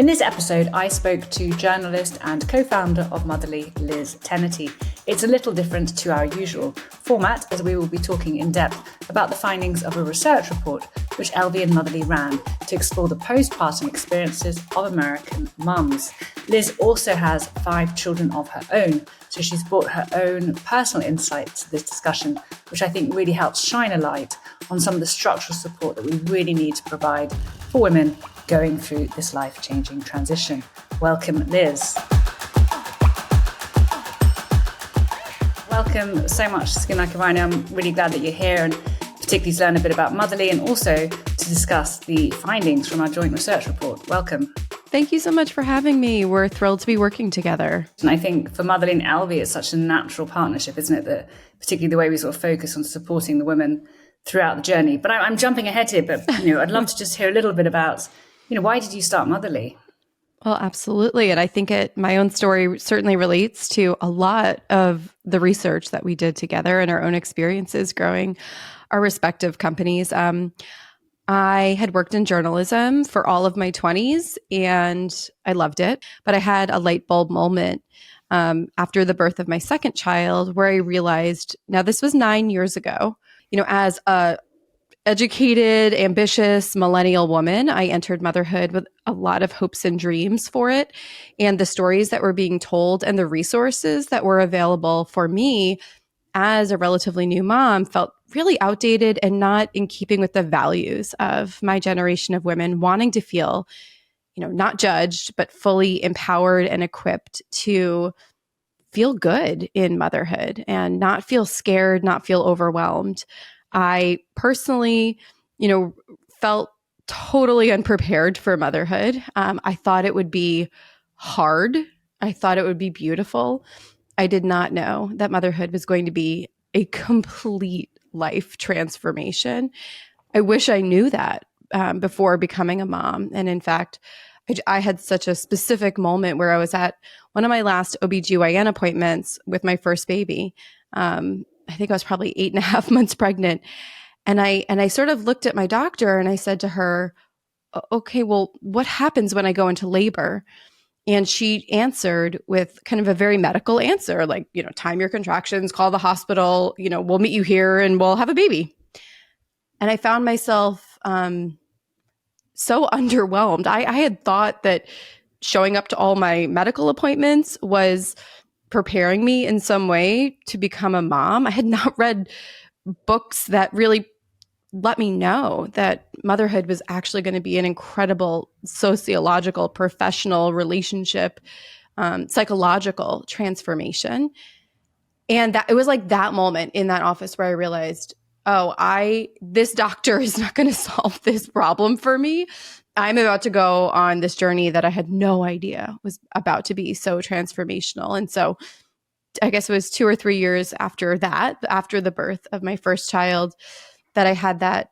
In this episode, I spoke to journalist and co-founder of Motherly, Liz Tenety. It's a little different to our usual format, as we will be talking in depth about the findings of a research report which Elvie and Motherly ran to explore the postpartum experiences of American mums. Liz also has 5 children of her own, so she's brought her own personal insights to this discussion, which I think really helps shine a light on some of the structural support that we really need to provide for women going through this life-changing transition. Welcome, Liz. Welcome so much, Skin Like a Rhino. I'm really glad that you're here, and particularly to learn a bit about Motherly and also to discuss the findings from our joint research report. Welcome. Thank you so much for having me. We're thrilled to be working together. And I think for Motherly and Elvie, it's such a natural partnership, isn't it? That particularly the way we sort of focus on supporting the women throughout the journey. But I'm jumping ahead here, but I'd love to just hear a little bit about, why did you start Motherly? Well, absolutely. And I think my own story certainly relates to a lot of the research that we did together and our own experiences growing our respective companies. I had worked in journalism for all of my 20s and I loved it. But I had a light bulb moment after the birth of my second child where I realized, now this was 9 years ago, as a educated, ambitious millennial woman, I entered motherhood with a lot of hopes and dreams for it. And the stories that were being told and the resources that were available for me as a relatively new mom felt really outdated and not in keeping with the values of my generation of women wanting to feel, not judged, but fully empowered and equipped to feel good in motherhood and not feel scared, not feel overwhelmed. I personally, felt totally unprepared for motherhood. I thought it would be hard. I thought it would be beautiful. I did not know that motherhood was going to be a complete life transformation. I wish I knew that before becoming a mom. And in fact, I had such a specific moment where I was at one of my last OBGYN appointments with my first baby. I think I was probably 8.5 months pregnant. And I sort of looked at my doctor and I said to her, okay, well, what happens when I go into labor? And she answered with kind of a very medical answer, like, time your contractions, call the hospital, we'll meet you here and we'll have a baby. And I found myself so underwhelmed. I had thought that showing up to all my medical appointments was preparing me in some way to become a mom. I had not read books that really let me know that motherhood was actually going to be an incredible sociological, professional, relationship, psychological transformation. And that it was like that moment in that office where I realized, this doctor is not going to solve this problem for me. I'm about to go on this journey that I had no idea was about to be so transformational. And so I guess it was 2 or 3 years after that, after the birth of my first child, that I had that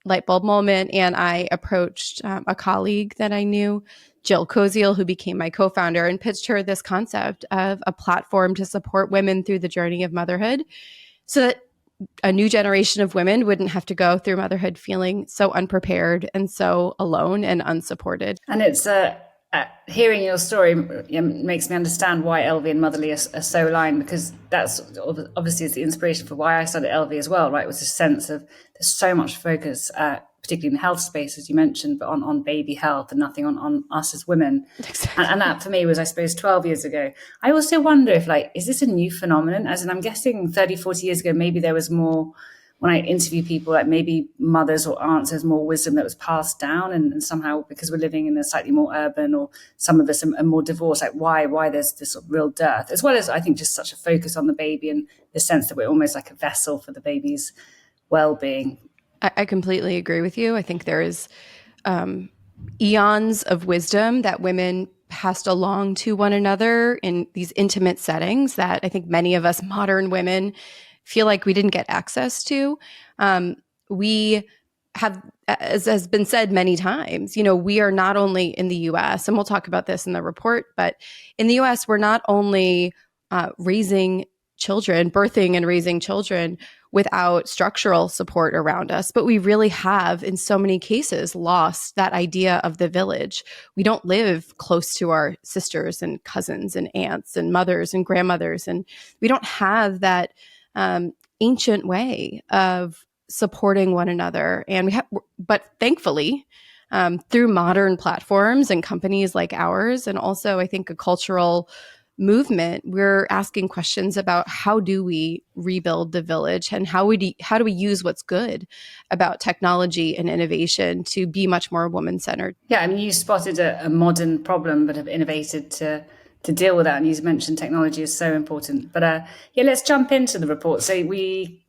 light bulb moment. And I approached a colleague that I knew, Jill Koziel, who became my co-founder, and pitched her this concept of a platform to support women through the journey of motherhood so that a new generation of women wouldn't have to go through motherhood feeling so unprepared and so alone and unsupported. And it's hearing your story makes me understand why Elvie and Motherly are so aligned, because that's obviously is the inspiration for why I started Elvie as well, right? It was a sense of there's so much focus, particularly in the health space, as you mentioned, but on baby health and nothing on us as women. Exactly. And that for me was, I suppose, 12 years ago. I also wonder if, is this a new phenomenon? As in, I'm guessing 30, 40 years ago, maybe there was more, when I interview people, maybe mothers or aunts, there's more wisdom that was passed down. And somehow, because we're living in a slightly more urban, or some of us are more divorced, why there's this sort of real dearth, as well as I think just such a focus on the baby and the sense that we're almost like a vessel for the baby's well-being. I completely agree with you. I think there is eons of wisdom that women passed along to one another in these intimate settings that I think many of us modern women feel like we didn't get access to. We have, as has been said many times, we are not only in the US, and we'll talk about this in the report, but in the US, we're not only raising children, birthing and raising children, without structural support around us. But we really have, in so many cases, lost that idea of the village. We don't live close to our sisters and cousins and aunts and mothers and grandmothers. And we don't have that ancient way of supporting one another. And we have, but thankfully, through modern platforms and companies like ours, and also I think a cultural movement, we're asking questions about how do we rebuild the village, and how do we use what's good about technology and innovation to be much more woman-centered. Yeah, I mean, you spotted a modern problem but have innovated to deal with that, and you mentioned technology is so important. But yeah, let's jump into the report. So we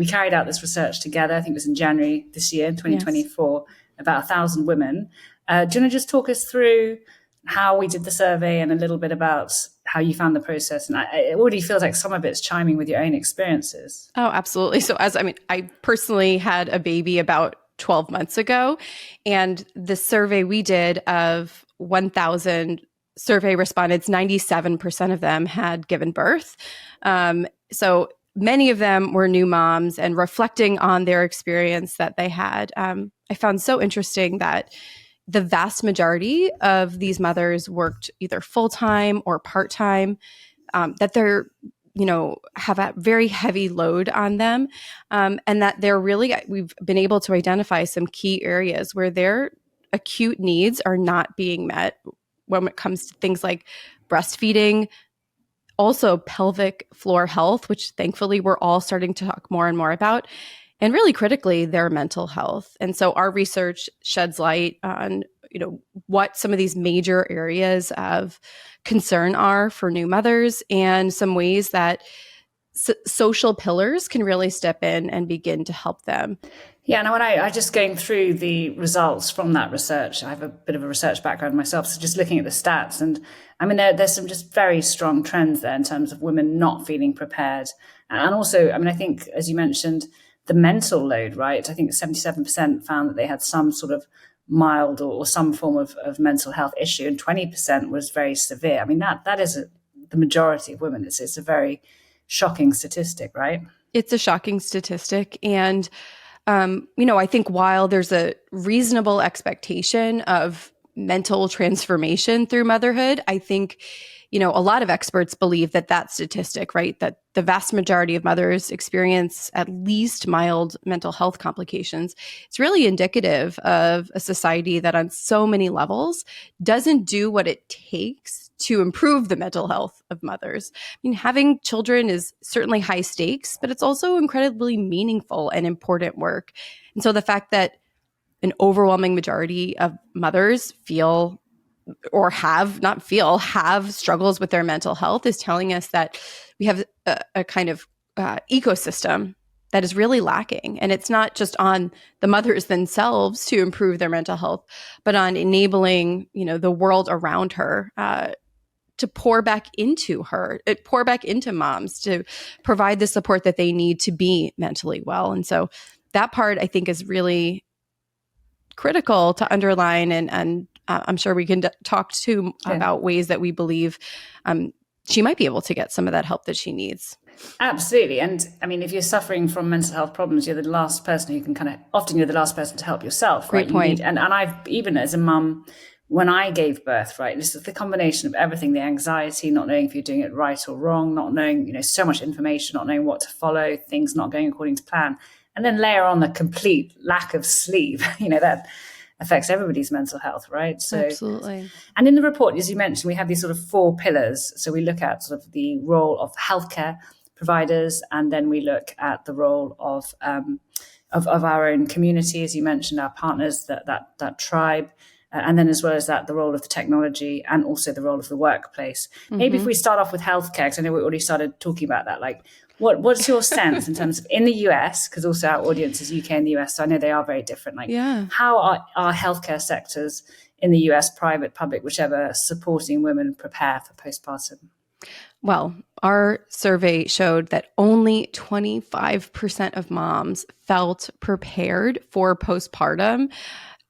carried out this research together. I think it was in January this year, 2024, yes. About 1,000 women. Do you want to just talk us through how we did the survey and a little bit about how you found the process? And it already feels like some of it's chiming with your own experiences. Oh, absolutely. So I personally had a baby about 12 months ago, and the survey we did of 1,000 survey respondents, 97% of them had given birth. So many of them were new moms, and reflecting on their experience that they had, I found so interesting that the vast majority of these mothers worked either full-time or part-time, that they're, have a very heavy load on them, and that we've been able to identify some key areas where their acute needs are not being met when it comes to things like breastfeeding, also pelvic floor health, which thankfully we're all starting to talk more and more about, and really critically, their mental health. And so our research sheds light on, what some of these major areas of concern are for new mothers, and some ways that social pillars can really step in and begin to help them. Yeah, and when I just going through the results from that research, I have a bit of a research background myself, so just looking at the stats, and I mean, there's some just very strong trends there in terms of women not feeling prepared. And also, I mean, I think, as you mentioned, the mental load, right? I think 77% found that they had some sort of mild or some form of mental health issue, and 20% was very severe. I mean, that is the majority of women. It's a very shocking statistic, right? It's a shocking statistic. And, I think while there's a reasonable expectation of mental transformation through motherhood, I think, a lot of experts believe that statistic, right, that the vast majority of mothers experience at least mild mental health complications, it's really indicative of a society that on so many levels doesn't do what it takes to improve the mental health of mothers. I mean, having children is certainly high stakes, but it's also incredibly meaningful and important work. And so the fact that an overwhelming majority of mothers feel or have struggles with their mental health is telling us that we have a kind of ecosystem that is really lacking. And it's not just on the mothers themselves to improve their mental health, but on enabling, the world around her to pour back into moms, to provide the support that they need to be mentally well. And so that part, I think, is really critical to underline, and I'm sure we can talk too about ways that we believe she might be able to get some of that help that she needs. Absolutely. And I mean, if you're suffering from mental health problems, you're the last person who can often you're the last person to help yourself, right? Great point. And I've, even as a mum, when I gave birth, right, this is the combination of everything, the anxiety, not knowing if you're doing it right or wrong, not knowing, so much information, not knowing what to follow, things not going according to plan. And then layer on the complete lack of sleep, that affects everybody's mental health, right? So, absolutely. And in the report, as you mentioned, we have these sort of 4 pillars. So we look at sort of the role of healthcare providers, and then we look at the role of our own community, as you mentioned, our partners, that tribe, and then as well as that, the role of the technology, and also the role of the workplace. Mm-hmm. Maybe if we start off with healthcare, because I know we already started talking about that, like, what's your sense in terms of in the US, because also our audience is UK and the US, so I know they are very different. Like, how are our healthcare sectors in the US, private, public, whichever, supporting women prepare for postpartum? Well, our survey showed that only 25% of moms felt prepared for postpartum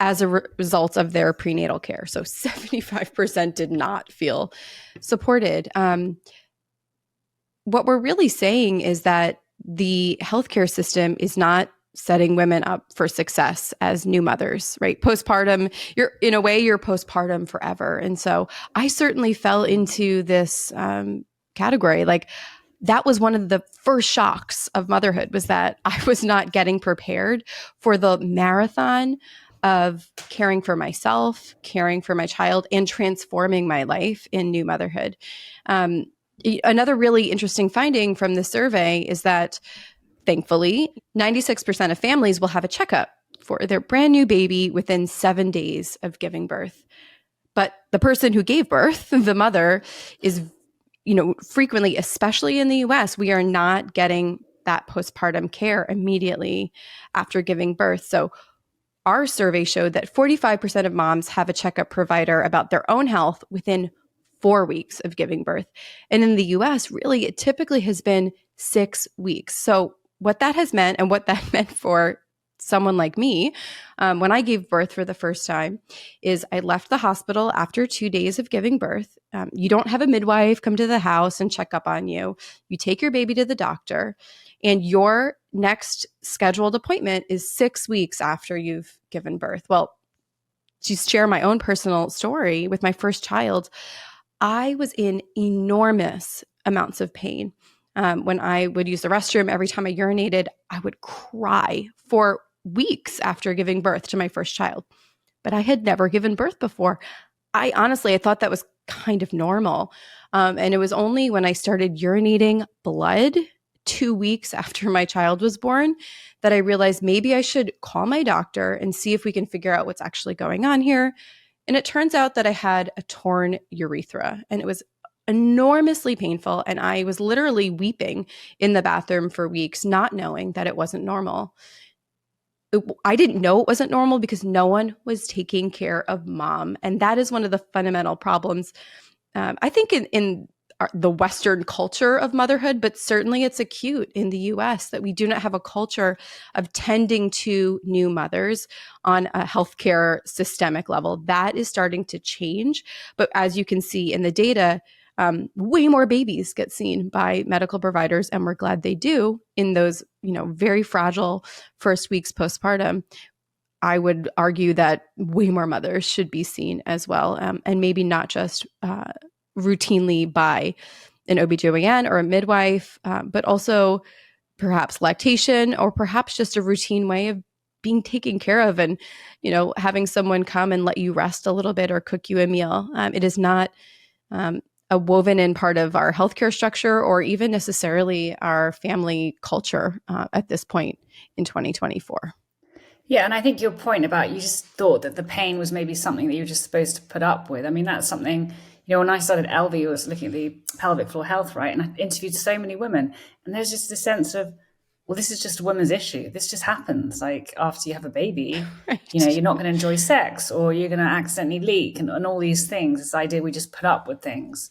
as a result of their prenatal care. So 75% did not feel supported. What we're really saying is that the healthcare system is not setting women up for success as new mothers, right? Postpartum, you're postpartum forever. And so I certainly fell into this category. Like, that was one of the first shocks of motherhood, was that I was not getting prepared for the marathon of caring for myself, caring for my child, and transforming my life in new motherhood. Another really interesting finding from the survey is that, thankfully, 96% of families will have a checkup for their brand new baby within 7 days of giving birth. But the person who gave birth, the mother, is, frequently, especially in the US, we are not getting that postpartum care immediately after giving birth. So our survey showed that 45% of moms have a checkup provider about their own health within 4 weeks of giving birth. And in the US, really, it typically has been 6 weeks. So what that has meant, and what that meant for someone like me, when I gave birth for the first time, is I left the hospital after 2 days of giving birth. You don't have a midwife come to the house and check up on you. You take your baby to the doctor, and your next scheduled appointment is 6 weeks after you've given birth. Well, to share my own personal story with my first child, I was in enormous amounts of pain. When I would use the restroom, every time I urinated, I would cry for weeks after giving birth to my first child. But I had never given birth before. I thought that was kind of normal. And it was only when I started urinating blood 2 weeks after my child was born that I realized maybe I should call my doctor and see if we can figure out what's actually going on here. And it turns out that I had a torn urethra, and it was enormously painful. And I was literally weeping in the bathroom for weeks, not knowing that it wasn't normal. I didn't know it wasn't normal because no one was taking care of mom. And that is one of the fundamental problems, I think, in the Western culture of motherhood, but certainly it's acute in the US, that we do not have a culture of tending to new mothers on a healthcare systemic level. That is starting to change. But as you can see in the data, way more babies get seen by medical providers, and we're glad they do in those, very fragile first weeks postpartum. I would argue that way more mothers should be seen as well, and maybe not just routinely by an OBGYN or a midwife, but also perhaps lactation, or perhaps just a routine way of being taken care of, and, having someone come and let you rest a little bit or cook you a meal. It is not a woven in part of our healthcare structure, or even necessarily our family culture at this point in 2024. Yeah, and I think your point about, you just thought that the pain was maybe something that you were just supposed to put up with. I mean, that's something, when I started Elvie, I was looking at the pelvic floor health, right? And I interviewed so many women, and there's just this sense of, well, this is just a woman's issue. This just happens. Like, after you have a baby, Right. You're not going to enjoy sex, or you're going to accidentally leak, and all these things. This idea we just put up with things,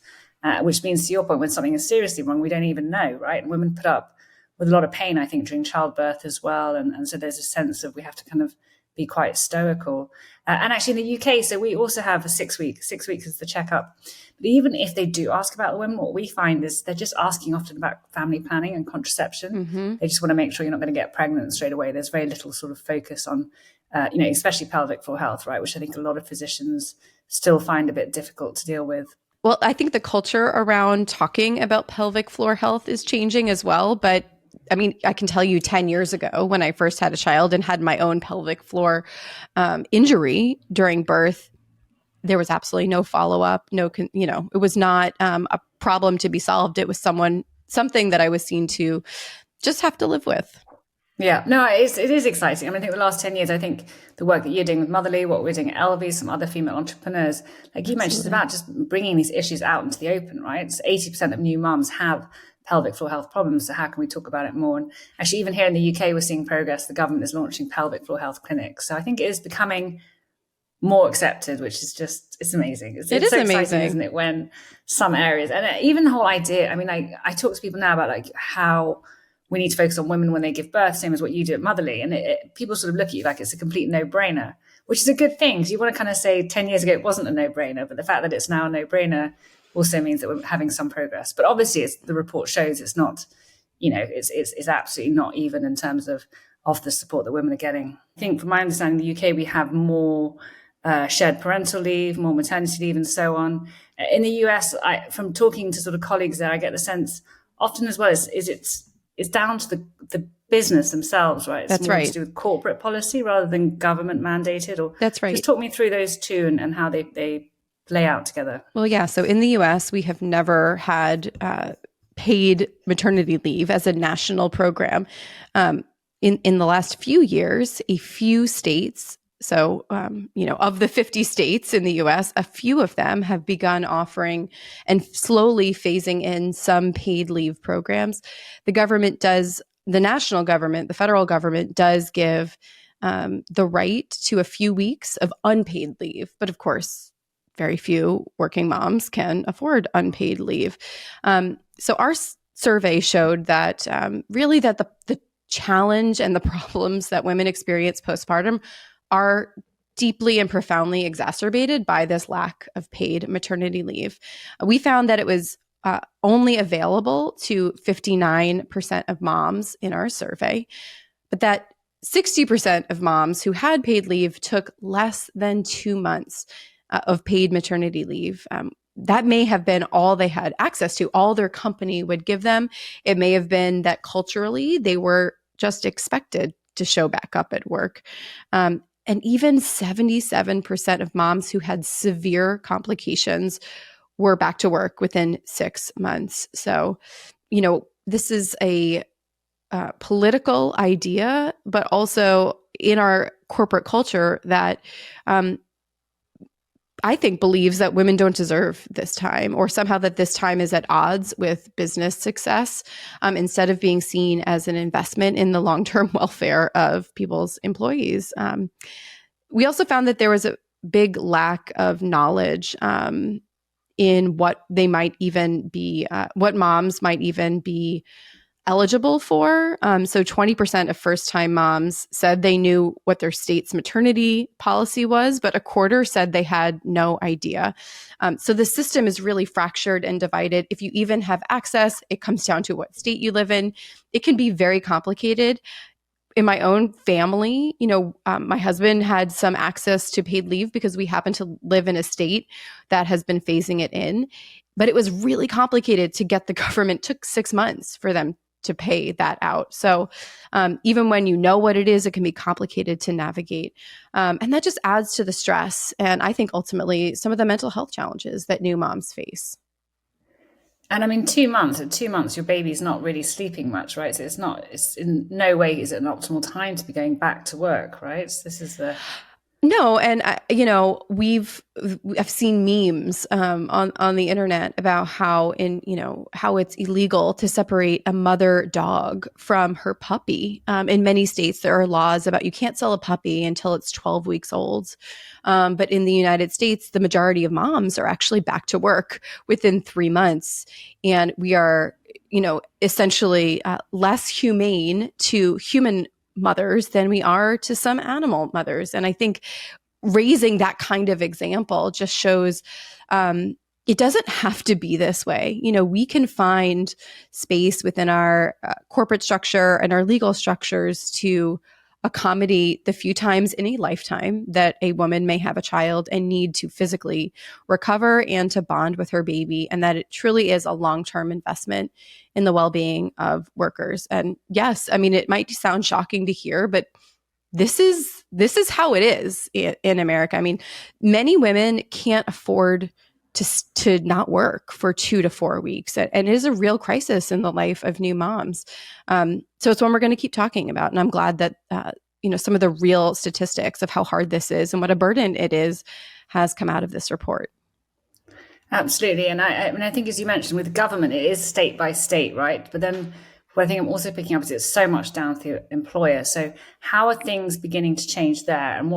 which means, to your point, when something is seriously wrong, we don't even know, right? And women put up with a lot of pain, I think, during childbirth as well. And so there's a sense of we have to kind of be quite stoical. And actually in the UK, so we also have a 6 week. 6 weeks is the checkup. But even if they do ask about the women, what we find is they're just asking often about family planning and contraception. Mm-hmm. They just want to make sure you're not going to get pregnant straight away. There's very little sort of focus on, especially pelvic floor health, right? Which I think a lot of physicians still find a bit difficult to deal with. Well, I think the culture around talking about pelvic floor health is changing as well. But I mean, I can tell you 10 years ago, when I first had a child and had my own pelvic floor injury during birth, there was absolutely no follow-up. It was not a problem to be solved. It was something that I was seen to just have to live with. Yeah, no, it is exciting. I mean, I think the last 10 years, I think the work that you're doing with Motherload, what we're doing at Elvie, some other female entrepreneurs, like you mentioned, it's about just bringing these issues out into the open, right? So 80% of new mums have pelvic floor health problems. So how can we talk about it more? And actually, even here in the UK, we're seeing progress. The government is launching pelvic floor health clinics. So I think it is becoming more accepted, which is just, it's amazing. It's so amazing, exciting, isn't it? When some areas, and even the whole idea, I mean, I talk to people now about like how we need to focus on women when they give birth, same as what you do at Motherly. And people sort of look at you like it's a complete no-brainer, which is a good thing. Because you want to kind of say 10 years ago, it wasn't a no-brainer, but the fact that it's now a no-brainer also means that we're having some progress. But obviously, the report shows it's not it's absolutely not even in terms of the support that women are getting. I think, from my understanding, in the UK we have more shared parental leave, more maternity leave, and so on. In the US, from talking to sort of colleagues there, I get the sense often as well it's down to the business themselves, right? It's That's more right. to do with corporate policy rather than government mandated. Or That's right. Just talk me through those two and how they play out together. Well, yeah. So in the US, we have never had paid maternity leave as a national program. In the last few years, a few states, so of the 50 states in the US, a few of them have begun offering and slowly phasing in some paid leave programs. The national government, the federal government does give the right to a few weeks of unpaid leave, but of course, very few working moms can afford unpaid leave. So our survey showed that really that the challenge and the problems that women experience postpartum are deeply and profoundly exacerbated by this lack of paid maternity leave. We found that it was only available to 59% of moms in our survey, but that 60% of moms who had paid leave took less than 2 months of paid maternity leave. That may have been all they had access to, all their company would give them. It may have been that culturally they were just expected to show back up at work. And even 77% of moms who had severe complications were back to work within 6 months. So, this is a political idea, but also in our corporate culture that I think believes that women don't deserve this time, or somehow that this time is at odds with business success, instead of being seen as an investment in the long-term welfare of people's employees. We also found that there was a big lack of knowledge in what they might even be, what moms might even be eligible for. So 20% of first-time moms said they knew what their state's maternity policy was, but a quarter said they had no idea. So the system is really fractured and divided. If you even have access, it comes down to what state you live in. It can be very complicated. In my own family, my husband had some access to paid leave because we happen to live in a state that has been phasing it in. But it was really complicated to get the government. It took 6 months for them to pay that out. So even when you know what it is, it can be complicated to navigate. And that just adds to the stress. And I think ultimately some of the mental health challenges that new moms face. And I mean, 2 months, at 2 months, your baby's not really sleeping much, right? So it's in no way is it an optimal time to be going back to work, right? So this is the... No, and I've seen memes on the internet about how it's illegal to separate a mother dog from her puppy. In many states, there are laws about you can't sell a puppy until it's 12 weeks old. But in the United States, the majority of moms are actually back to work within 3 months, and we are essentially less humane to human mothers than we are to some animal mothers. And I think raising that kind of example just shows it doesn't have to be this way. We can find space within our corporate structure and our legal structures to accommodate the few times in a lifetime that a woman may have a child and need to physically recover and to bond with her baby, and that it truly is a long-term investment in the well-being of workers. And yes, I mean, it might sound shocking to hear, but this is how it is in America. I mean, many women can't afford to not work for 2 to 4 weeks. And it is a real crisis in the life of new moms. So it's one we're going to keep talking about. And I'm glad that, some of the real statistics of how hard this is and what a burden it is has come out of this report. Absolutely. And I think, as you mentioned, with government, it is state by state, right? But then what I think I'm also picking up is it's so much down to the employer. So how are things beginning to change there? And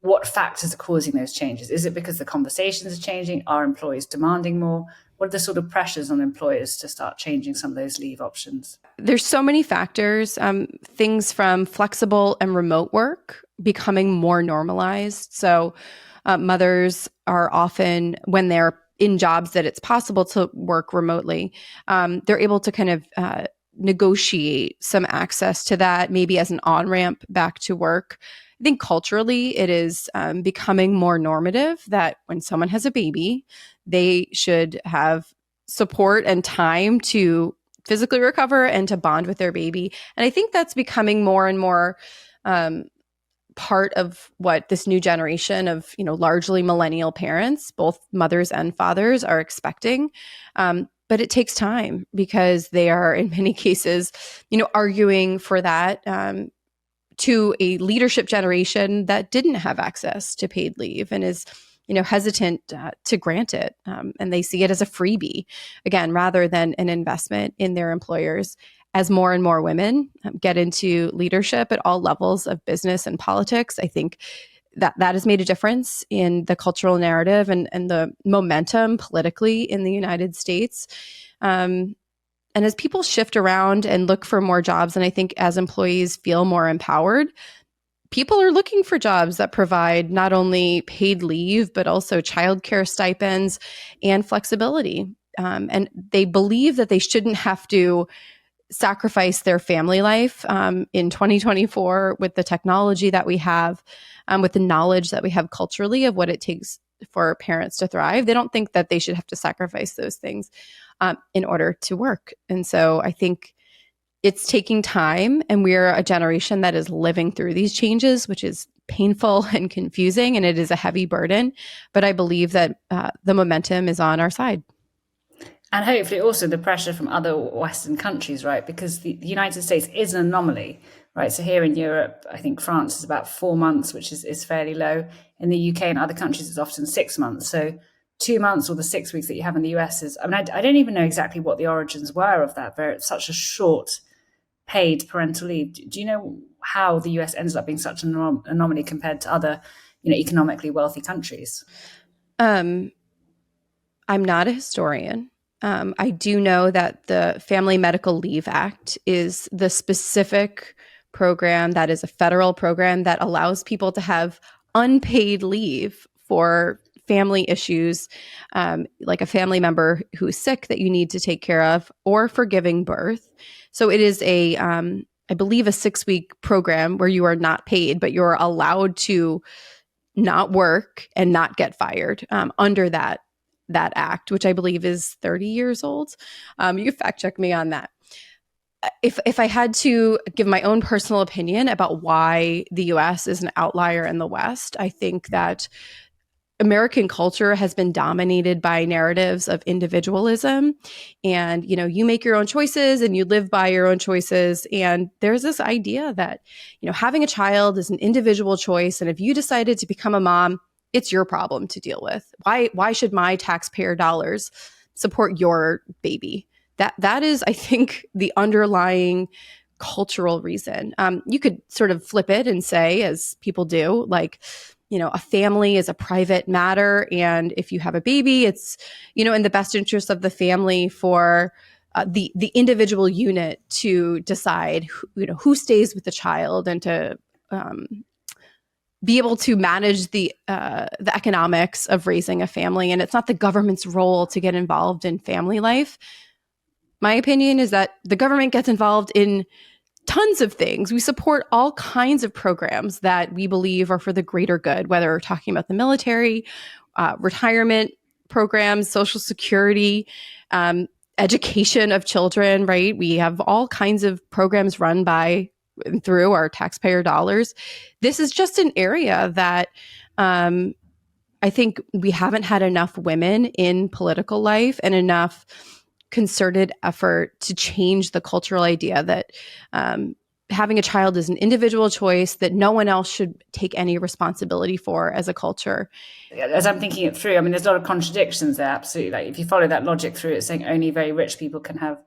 what factors are causing those changes? Is it because the conversations are changing? Are employees demanding more? What are the sort of pressures on employers to start changing some of those leave options? There's so many factors, things from flexible and remote work becoming more normalized. So mothers are often, when they're in jobs that it's possible to work remotely, they're able to kind of negotiate some access to that, maybe as an on-ramp back to work. I think culturally it is becoming more normative that when someone has a baby, they should have support and time to physically recover and to bond with their baby. And I think that's becoming more and more part of what this new generation of, largely millennial parents, both mothers and fathers, are expecting. But it takes time because they are, in many cases, arguing for that to a leadership generation that didn't have access to paid leave and is, hesitant to grant it. And they see it as a freebie, again, rather than an investment in their employers. As more and more women get into leadership at all levels of business and politics, I think that has made a difference in the cultural narrative and the momentum politically in the United States. And as people shift around and look for more jobs, and I think as employees feel more empowered, people are looking for jobs that provide not only paid leave, but also childcare stipends and flexibility. And they believe that they shouldn't have to sacrifice their family life in 2024 with the technology that we have, with the knowledge that we have culturally of what it takes for parents to thrive. They don't think that they should have to sacrifice those things in order to work. And so I think it's taking time, and we're a generation that is living through these changes, which is painful and confusing, and it is a heavy burden. But I believe that the momentum is on our side. And hopefully also the pressure from other Western countries, right? Because the United States is an anomaly, right? So here in Europe, I think France is about 4 months, which is fairly low. In the UK and other countries, it's often 6 months. So 2 months or the 6 weeks that you have in the US is, I don't even know exactly what the origins were of that. It's such a short paid parental leave. Do you know how the US ends up being such an anomaly compared to other, economically wealthy countries? I'm not a historian. I do know that the Family Medical Leave Act is the specific program that is a federal program that allows people to have unpaid leave for family issues, like a family member who is sick that you need to take care of, or for giving birth. So it is I believe, a 6-week program where you are not paid, but you're allowed to not work and not get fired under that act, which I believe is 30 years old. You can fact check me on that. If I had to give my own personal opinion about why the US is an outlier in the West, I think that American culture has been dominated by narratives of individualism, and you make your own choices and you live by your own choices. And there's this idea that having a child is an individual choice, and if you decided to become a mom, it's your problem to deal with. Why should my taxpayer dollars support your baby? That is, I think, the underlying cultural reason. You could sort of flip it and say, as people do, like, a family is a private matter, and if you have a baby, it's in the best interest of the family for the individual unit to decide who stays with the child, and to be able to manage the economics of raising a family. And it's not the government's role to get involved in family life. My opinion is that the government gets involved in tons of things. We support all kinds of programs that we believe are for the greater good, whether we're talking about the military, retirement programs, Social Security, education of children, right? We have all kinds of programs run by and through our taxpayer dollars. This is just an area that I think we haven't had enough women in political life and enough concerted effort to change the cultural idea that having a child is an individual choice that no one else should take any responsibility for as a culture. As I'm thinking it through, there's a lot of contradictions there, absolutely. Like if you follow that logic through, it's saying only very rich people can have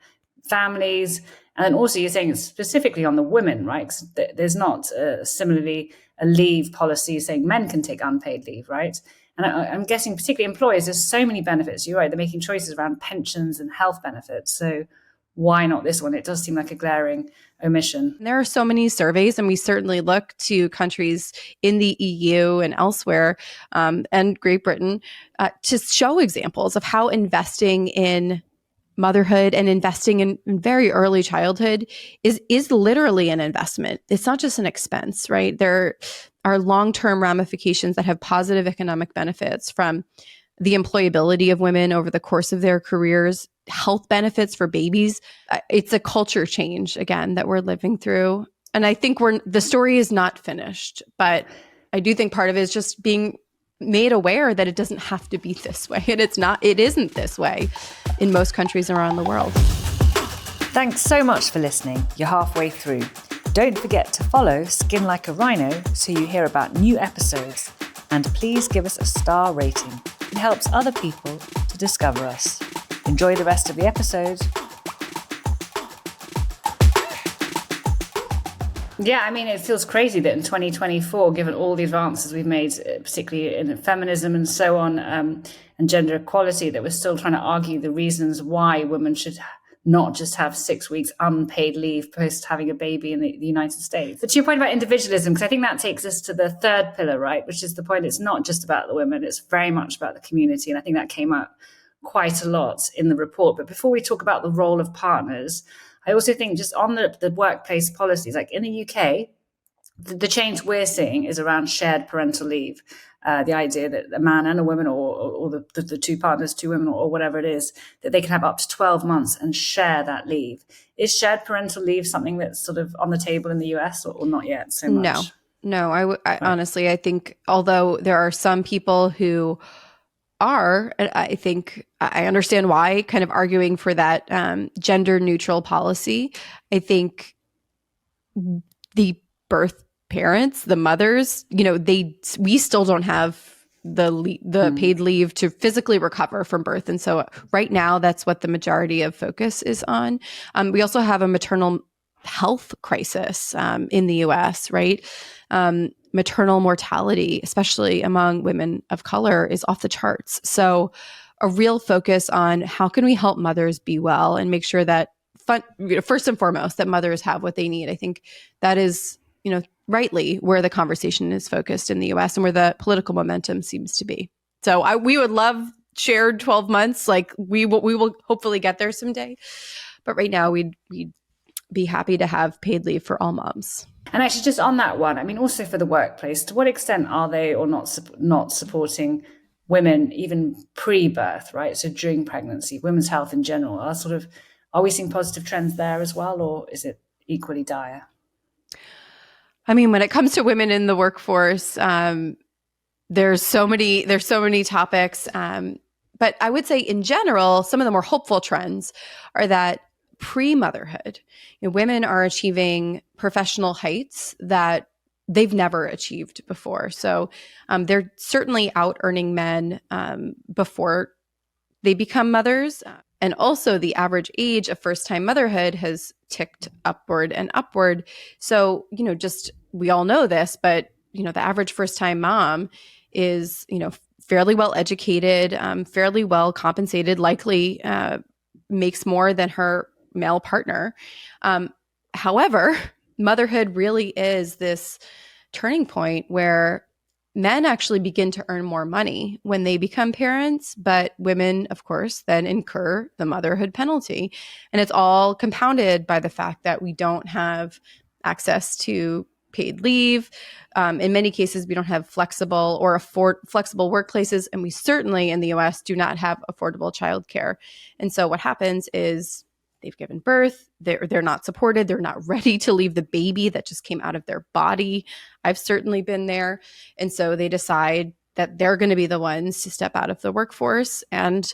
families. And then also you're saying specifically on the women, right? 'Cause there's not similarly a leave policy saying men can take unpaid leave, right? And I'm guessing particularly employers, there's so many benefits. You're right, they're making choices around pensions and health benefits. So why not this one? It does seem like a glaring omission. There are so many surveys, and we certainly look to countries in the EU and elsewhere, and Great Britain, to show examples of how investing in motherhood and investing in very early childhood is literally an investment. It's not just an expense, right? There are long-term ramifications that have positive economic benefits from the employability of women over the course of their careers, health benefits for babies. It's a culture change, again, that we're living through. And I think the story is not finished, but I do think part of it is just being made aware that it doesn't have to be this way. And it isn't this way in most countries around the world. Thanks so much for listening. You're halfway through. Don't forget to follow Skin Like a Rhino so you hear about new episodes. And please give us a star rating. It helps other people to discover us. Enjoy the rest of the episode. Yeah, I mean, it feels crazy that in 2024, given all the advances we've made, particularly in feminism and so on, and gender equality, that we're still trying to argue the reasons why women should not just have 6 weeks unpaid leave post having a baby in the United States. But to your point about individualism, because I think that takes us to the third pillar, right, which is the point it's not just about the women, it's very much about the community. And I think that came out quite a lot in the report. But before we talk about the role of partners, I also think just on the workplace policies, like in the UK, the change we're seeing is around shared parental leave. The idea that a man and a woman or the two partners, two women or whatever it is, that they can have up to 12 months and share that leave. Is shared parental leave something that's sort of on the table in the US or not yet so much? No, right. Honestly, I think although there are some people who are, I think I understand why, kind of arguing for that gender neutral policy. I think the birth parents, the mothers, we still don't have the paid leave to physically recover from birth. And so right now, that's what the majority of focus is on. We also have a maternal health crisis in the US, right? Maternal mortality, especially among women of color, is off the charts. So a real focus on how can we help mothers be well and make sure that first and foremost, that mothers have what they need. I think that is, rightly where the conversation is focused in the US and where the political momentum seems to be. So we would love shared 12 months. Like we will hopefully get there someday. But right now we'd be happy to have paid leave for all moms. And actually, just on that one, I mean, also for the workplace, to what extent are they or not supporting women even pre-birth, right? So during pregnancy, women's health in general, are we seeing positive trends there as well, or is it equally dire? I mean, when it comes to women in the workforce, there's so many topics. But I would say in general, some of the more hopeful trends are that pre-motherhood, women are achieving professional heights that they've never achieved before. So they're certainly out earning men before they become mothers. And also the average age of first-time motherhood has ticked upward and upward. So, we all know this, but, the average first-time mom is, fairly well educated, fairly well compensated, likely makes more than her male partner. However, motherhood really is this turning point where men actually begin to earn more money when they become parents, but women, of course, then incur the motherhood penalty. And it's all compounded by the fact that we don't have access to paid leave. In many cases, we don't have flexible workplaces, and we certainly in the US do not have affordable childcare. And so what happens is they've given birth, they're not supported, they're not ready to leave the baby that just came out of their body. I've certainly been there. And so they decide that they're going to be the ones to step out of the workforce and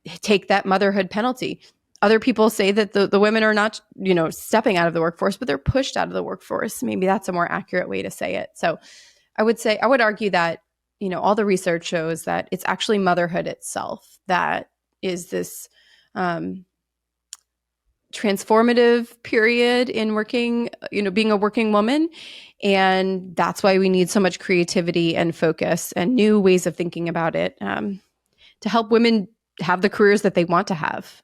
take that motherhood penalty. Other people say that the women are not, stepping out of the workforce, but they're pushed out of the workforce. Maybe that's a more accurate way to say it. So I would argue that, all the research shows that it's actually motherhood itself that is this transformative period in working, being a working woman. And that's why we need so much creativity and focus and new ways of thinking about it to help women have the careers that they want to have.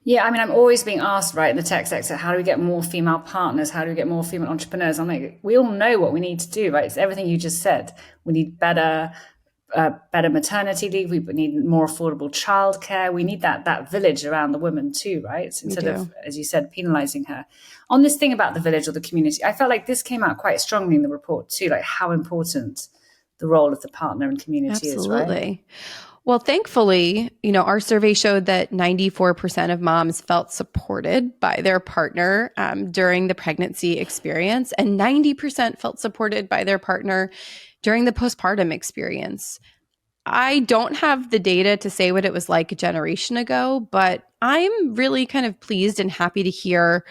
Yeah, I mean, I'm always being asked, right, in the tech sector, how do we get more female partners? How do we get more female entrepreneurs? I'm like, we all know what we need to do, right? It's everything you just said. We need better better maternity leave. We need more affordable childcare. We need that village around the woman too, right? So instead of, as you said, penalizing her. On this thing about the village or the community, I felt like this came out quite strongly in the report too, like how important the role of the partner and community is, right? Absolutely. Well, thankfully, our survey showed that 94% of moms felt supported by their partner during the pregnancy experience, and 90% felt supported by their partner during the postpartum experience. I don't have the data to say what it was like a generation ago, but I'm really kind of pleased and happy to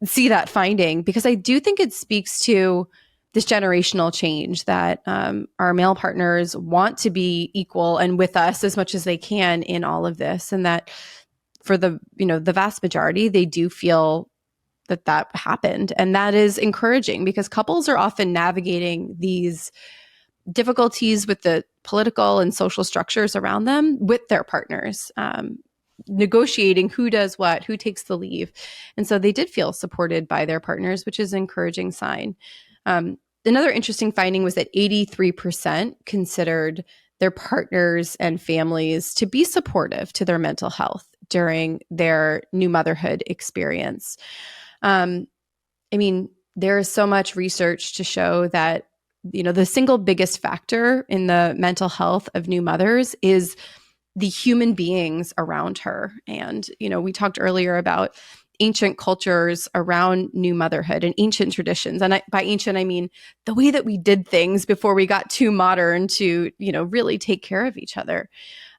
see that finding, because I do think it speaks to this generational change that our male partners want to be equal and with us as much as they can in all of this, and that for the vast majority, they do feel that happened, and that is encouraging, because couples are often navigating these difficulties with the political and social structures around them with their partners, negotiating who does what, who takes the leave. And so they did feel supported by their partners, which is an encouraging sign. Another interesting finding was that 83% considered their partners and families to be supportive to their mental health during their new motherhood experience. There is so much research to show that the single biggest factor in the mental health of new mothers is the human beings around her. And, we talked earlier about ancient cultures around new motherhood and ancient traditions. And by ancient, I mean the way that we did things before we got too modern to, really take care of each other.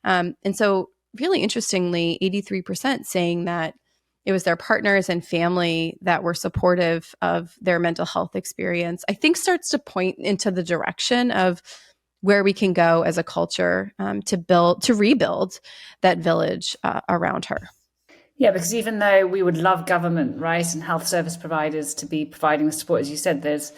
And so really interestingly, 83% saying that it was their partners and family that were supportive of their mental health experience, I think starts to point into the direction of where we can go as a culture to rebuild that village around her. Yeah, because even though we would love government, right, and health service providers to be providing the support, as you said, there's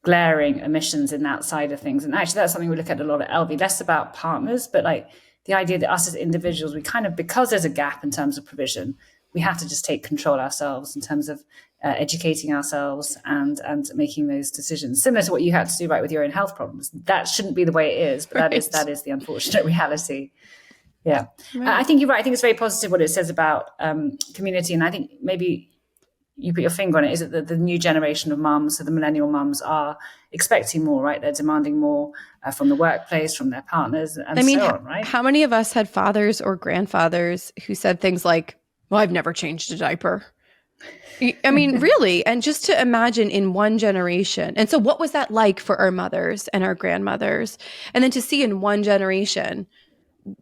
glaring omissions in that side of things. And actually, that's something we look at a lot at Elvie, less about partners, but like the idea that us as individuals, we kind of, because there's a gap in terms of provision, we have to just take control ourselves in terms of educating ourselves and making those decisions. Similar to what you had to do, right, with your own health problems. That shouldn't be the way it is, but right. that is the unfortunate reality. Yeah, right. I think you're right. I think it's very positive what it says about community. And I think maybe you put your finger on it, is that the new generation of mums, so the millennial mums, are expecting more, right? They're demanding more from the workplace, from their partners, and so on, right? How many of us had fathers or grandfathers who said things like, well, I've never changed a diaper. Really. And just to imagine in one generation. And so what was that like for our mothers and our grandmothers? And then to see in one generation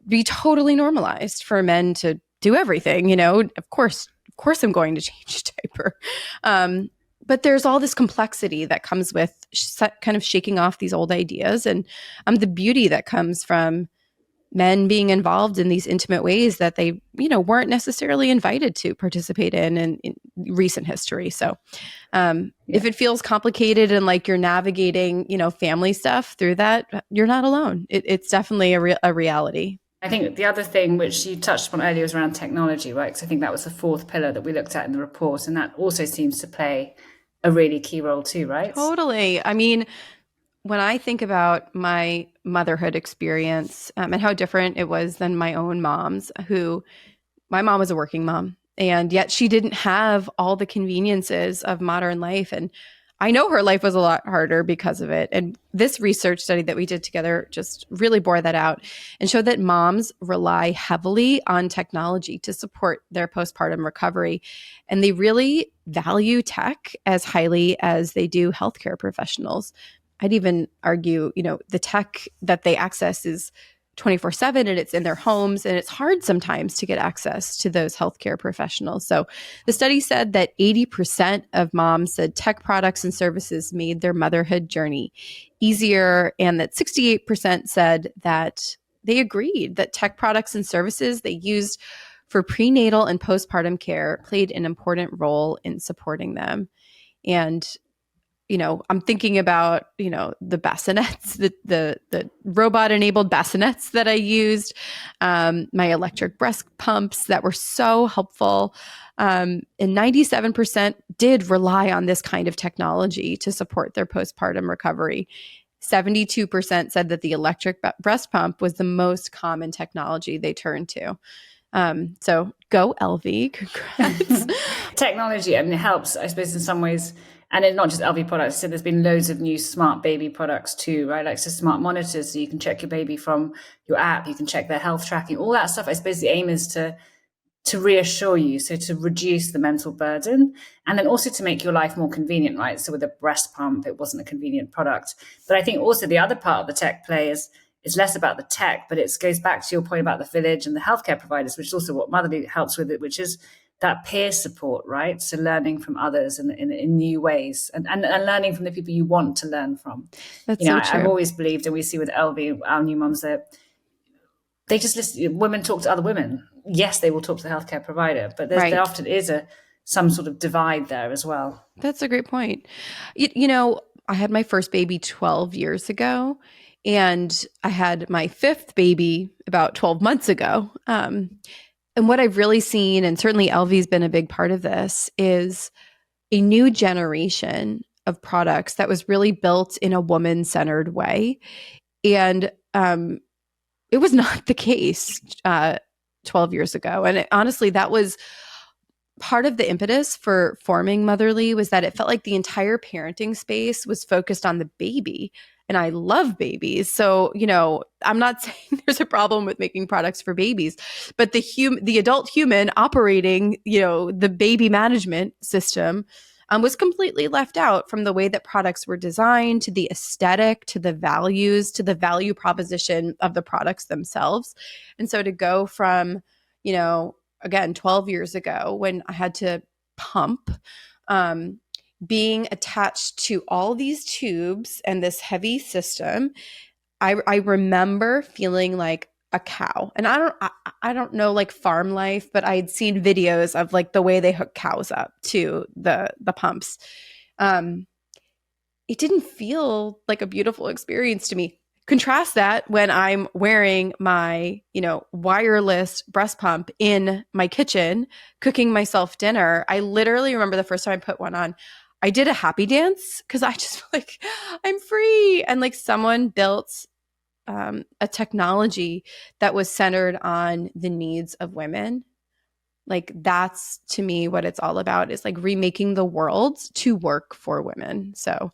be totally normalized for men to do everything, of course I'm going to change a diaper. But there's all this complexity that comes with kind of shaking off these old ideas, and the beauty that comes from men being involved in these intimate ways that they, weren't necessarily invited to participate in recent history. So if it feels complicated and like you're navigating, family stuff through that, you're not alone. It's definitely a reality. I think the other thing which you touched upon earlier was around technology, right? Because I think that was the fourth pillar that we looked at in the report. And that also seems to play a really key role too, right? Totally. When I think about my motherhood experience and how different it was than my own mom's, my mom was a working mom, and yet she didn't have all the conveniences of modern life. And I know her life was a lot harder because of it. And this research study that we did together just really bore that out and showed that moms rely heavily on technology to support their postpartum recovery. And they really value tech as highly as they do healthcare professionals. I'd even argue, the tech that they access is 24/7 and it's in their homes, and it's hard sometimes to get access to those healthcare professionals. So the study said that 80% of moms said tech products and services made their motherhood journey easier, and that 68% said that they agreed that tech products and services they used for prenatal and postpartum care played an important role in supporting them. And I'm thinking about, the bassinets, the robot-enabled bassinets that I used, my electric breast pumps that were so helpful. And 97% did rely on this kind of technology to support their postpartum recovery. 72% said that the electric breast pump was the most common technology they turned to. So go Elvie, congrats. Technology, I mean, it helps, I suppose, in some ways. And it's not just Elvie products. So there's been loads of new smart baby products too, right? Like so smart monitors, so you can check your baby from your app. You can check their health tracking, all that stuff. I suppose the aim is to reassure you, so to reduce the mental burden, and then also to make your life more convenient, right? So with a breast pump, it wasn't a convenient product. But I think also the other part of the tech play is less about the tech, but it goes back to your point about the village and the healthcare providers, which is also what Motherload helps with it, which is that peer support, right? So learning from others in new ways and learning from the people you want to learn from. That's so true. I've always believed, and we see with Elvie, our new mums, that they just listen. Women talk to other women. Yes, they will talk to the healthcare provider, but there often is some sort of divide there as well. That's a great point. I had my first baby 12 years ago, and I had my fifth baby about 12 months ago. And what I've really seen, and certainly Elvie's been a big part of this, is a new generation of products that was really built in a woman-centered way. And it was not the case 12 years ago. And honestly, that was part of the impetus for forming Motherly, was that it felt like the entire parenting space was focused on the baby. And I love babies. So, I'm not saying there's a problem with making products for babies, but the adult human operating, the baby management system was completely left out from the way that products were designed, to the aesthetic, to the values, to the value proposition of the products themselves. And so to go from, again, 12 years ago when I had to pump, being attached to all these tubes and this heavy system, I remember feeling like a cow. And I don't know like farm life, but I'd seen videos of like the way they hook cows up to the pumps. It didn't feel like a beautiful experience to me. Contrast that when I'm wearing my, wireless breast pump in my kitchen, cooking myself dinner. I literally remember the first time I put one on, I did a happy dance because I just feel like I'm free. And like someone built a technology that was centered on the needs of women. Like that's to me what it's all about, is like remaking the world to work for women. So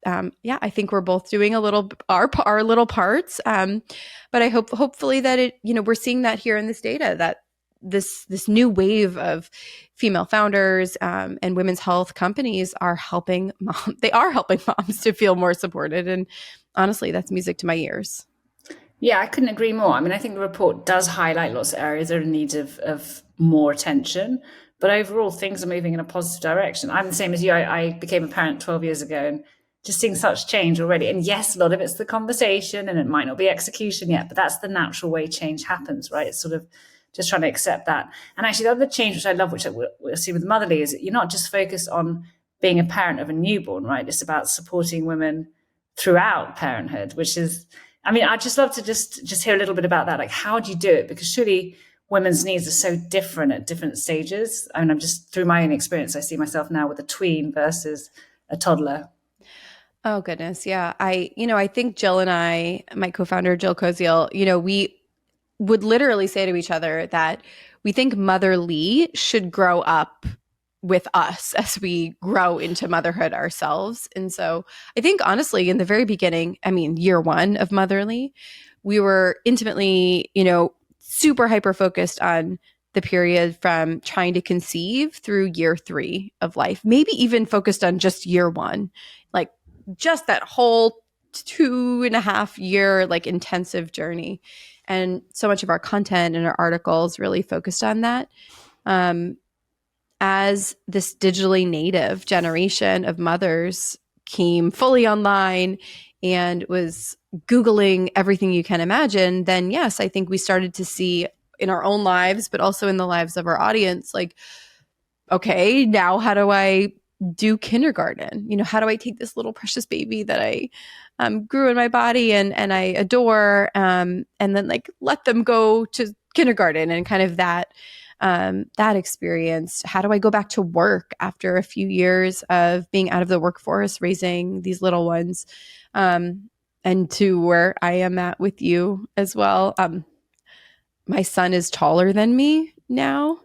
I think we're both doing a little our little parts. But I hopefully that we're seeing that here in this data, that this new wave of female founders and women's health companies are helping moms to feel more supported. And honestly, that's music to my ears. Yeah, I couldn't agree more. I mean, I think the report does highlight lots of areas that are in need of more attention, but overall things are moving in a positive direction. I'm the same as you. I became a parent 12 years ago, and just seeing such change already. And yes, a lot of it's the conversation and it might not be execution yet, but that's the natural way change happens, right? It's sort of just trying to accept that. And actually the other change, which I love, which we'll see with Motherly, is that you're not just focused on being a parent of a newborn, right? It's about supporting women throughout parenthood, which is, I mean, I'd just love to just hear a little bit about that. Like, how do you do it? Because surely women's needs are so different at different stages. I mean, I'm just, through my own experience, I see myself now with a tween versus a toddler. Oh, goodness. Yeah. I think Jill and I, my co-founder, Jill Koziel, we would literally say to each other that we think Motherly should grow up with us as we grow into motherhood ourselves. And so I think honestly, in the very beginning, I mean, year one of Motherly, we were intimately, super hyper focused on the period from trying to conceive through year 3 of life, maybe even focused on just year 1, like just that whole 2.5 year, like intensive journey. And so much of our content and our articles really focused on that. As this digitally native generation of mothers came fully online and was Googling everything you can imagine, then yes, I think we started to see in our own lives, but also in the lives of our audience, like, okay, now how do I do kindergarten? How do I take this little precious baby that I grew in my body and I adore, and then like let them go to kindergarten and kind of that experience. How do I go back to work after a few years of being out of the workforce, raising these little ones? and to where I am at with you as well. My son is taller than me now,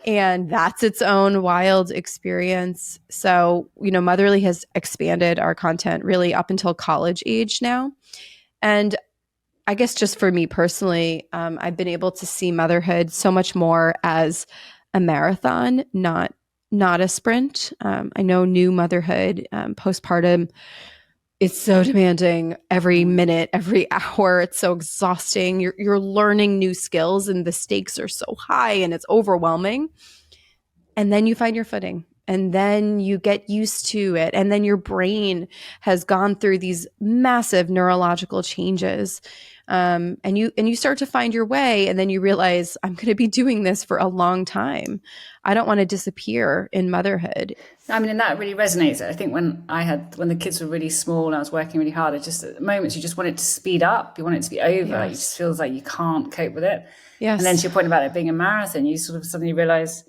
and that's its own wild experience. So, Motherly has expanded our content really up until college age now. And I guess just for me personally, I've been able to see motherhood so much more as a marathon, not a sprint. I know new motherhood, postpartum, it's so demanding every minute, every hour. It's so exhausting. You're learning new skills, and the stakes are so high, and it's overwhelming. And then you find your footing, and then you get used to it, and then your brain has gone through these massive neurological changes, and you start to find your way, and then you realize, I'm going to be doing this for a long time. I don't want to disappear in motherhood. I mean, and that really resonates. I think when the kids were really small and I was working really hard, at the moments you just want it to speed up, you want it to be over. Yes. It just feels like you can't cope with it. Yes. And then to your point about it being a marathon, you sort of suddenly realize,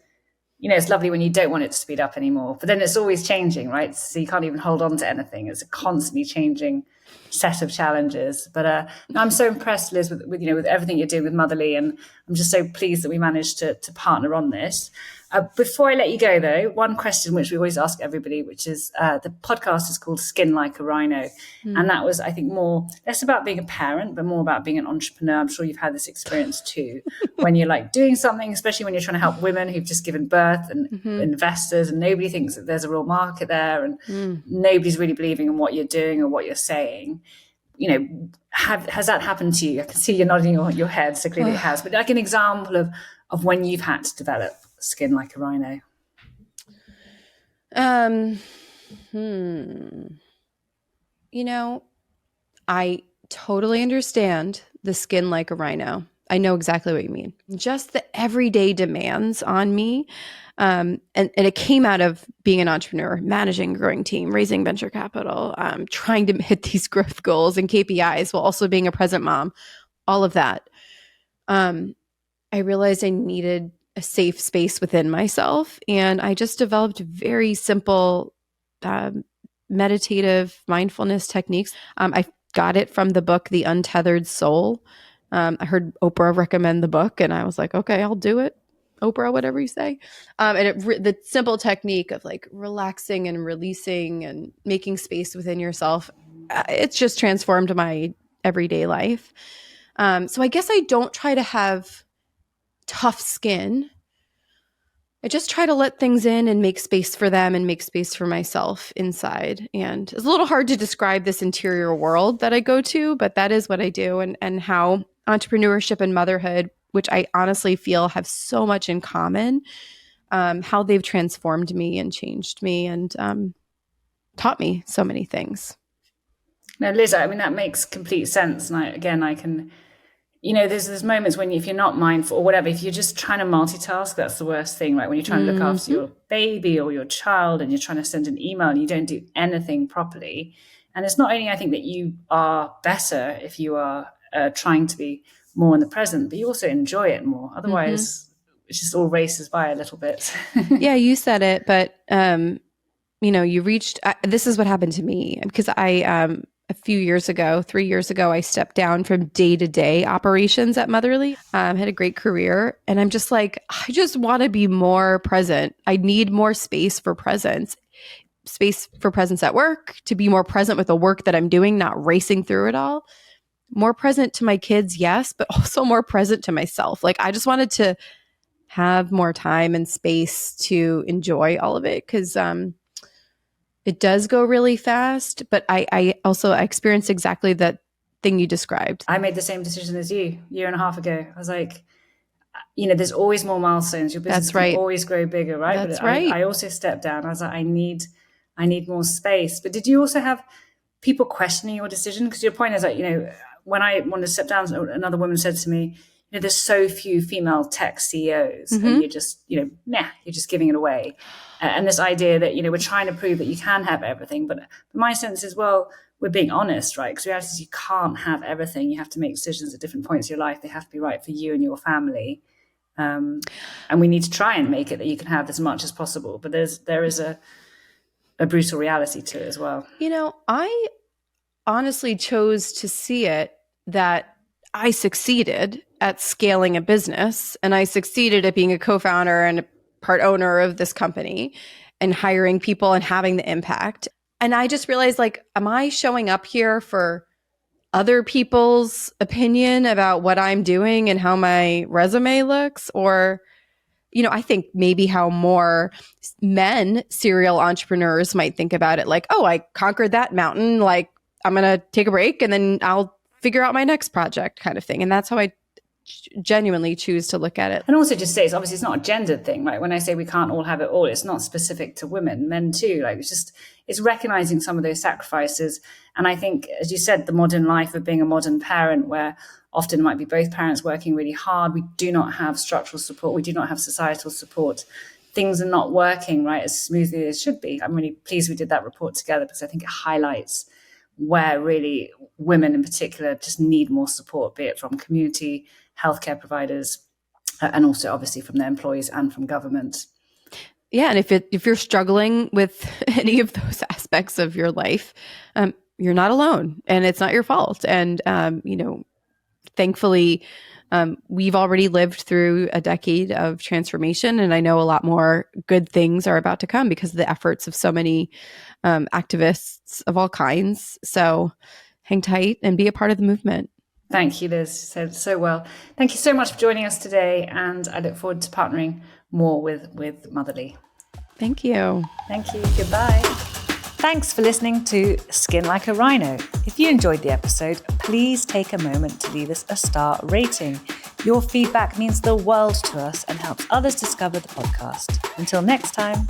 it's lovely when you don't want it to speed up anymore, but then it's always changing, right? So you can't even hold on to anything. It's a constantly changing set of challenges. But I'm so impressed, Liz, with everything you're doing with Motherly, and I'm just so pleased that we managed to partner on this. Before I let you go, though, one question which we always ask everybody, which is the podcast is called Skin Like a Rhino. And that was, I think, more less about being a parent, but more about being an entrepreneur. I'm sure you've had this experience too, when you're like doing something, especially when you're trying to help women who've just given birth and investors, and nobody thinks that there's a real market there, and nobody's really believing in what you're doing or what you're saying. Has that happened to you? I can see you're nodding your head, so clearly it has. But like an example of when you've had to develop skin like a rhino. I totally understand the skin like a rhino. I know exactly what you mean. Just the everyday demands on me. And it came out of being an entrepreneur, managing a growing team, raising venture capital, trying to hit these growth goals and KPIs while also being a present mom, all of that. I realized I needed a safe space within myself, and I just developed very simple meditative mindfulness techniques. I got it from the book, The Untethered Soul. I heard Oprah recommend the book, and I was like, okay, I'll do it. Oprah, whatever you say. And the simple technique of like relaxing and releasing and making space within yourself, it's just transformed my everyday life. So I guess I don't try to have tough skin. I just try to let things in and make space for them and make space for myself inside. And it's a little hard to describe this interior world that I go to, but that is what I do, and how entrepreneurship and motherhood, which I honestly feel have so much in common, how they've transformed me and changed me and taught me so many things. Now, Liz, I mean, that makes complete sense. And I can, there's moments when if you're not mindful or whatever, if you're just trying to multitask, that's the worst thing, right? When you're trying to look after your baby or your child and you're trying to send an email and you don't do anything properly. And it's not only, I think, that you are better if you are trying to be more in the present, but you also enjoy it more. Otherwise, it just all races by a little bit. Yeah, you said it, but you reached. This is what happened to me because I a few years ago, 3 years ago, I stepped down from day-to-day operations at Motherly. Had a great career, and I'm just like, I just want to be more present. I need more space for presence at work, to be more present with the work that I'm doing, not racing through it all. More present to my kids, yes, but also more present to myself. Like I just wanted to have more time and space to enjoy all of it because it does go really fast. But I also experienced exactly that thing you described. I made the same decision as you a year and a half ago. I was like, there's always more milestones. Your business can always grow bigger, right? That's right. I also stepped down. I was like, I need more space. But did you also have people questioning your decision? Because your point is like, when I wanted to step down, another woman said to me, there's so few female tech CEOs and you're just, you're just giving it away. And this idea that, we're trying to prove that you can have everything. But my sense is, well, we're being honest, right? Because the reality is you can't have everything. You have to make decisions at different points in your life. They have to be right for you and your family. And we need to try and make it that you can have as much as possible. But there is a brutal reality to it as well. honestly chose to see it that I succeeded at scaling a business, and I succeeded at being a co-founder and a part owner of this company and hiring people and having the impact. And I just realized, like, am I showing up here for other people's opinion about what I'm doing and how my resume looks? Or, I think maybe how more men, serial entrepreneurs, might think about it, like, oh, I conquered that mountain. Like, I'm going to take a break and then I'll figure out my next project, kind of thing. And that's how I genuinely choose to look at it. And also just say, it's not a gendered thing, right? When I say we can't all have it all, it's not specific to women, men too. Like, it's recognizing some of those sacrifices. And I think, as you said, the modern life of being a modern parent, where often it might be both parents working really hard. We do not have structural support. We do not have societal support. Things are not working, right, as smoothly as should be. I'm really pleased we did that report together, because I think it highlights where really women in particular just need more support, be it from community, healthcare providers, and also obviously from their employees and from government. Yeah, and if you're struggling with any of those aspects of your life, you're not alone, and it's not your fault. And thankfully, we've already lived through a decade of transformation, and I know a lot more good things are about to come because of the efforts of so many activists of all kinds. So hang tight and be a part of the movement. Thank you, Liz. You said so well. Thank you so much for joining us today, and I look forward to partnering more with Motherly. Thank you. Thank you. Goodbye. Thanks for listening to Skin Like a Rhino. If you enjoyed the episode, please take a moment to leave us a star rating. Your feedback means the world to us and helps others discover the podcast. Until next time.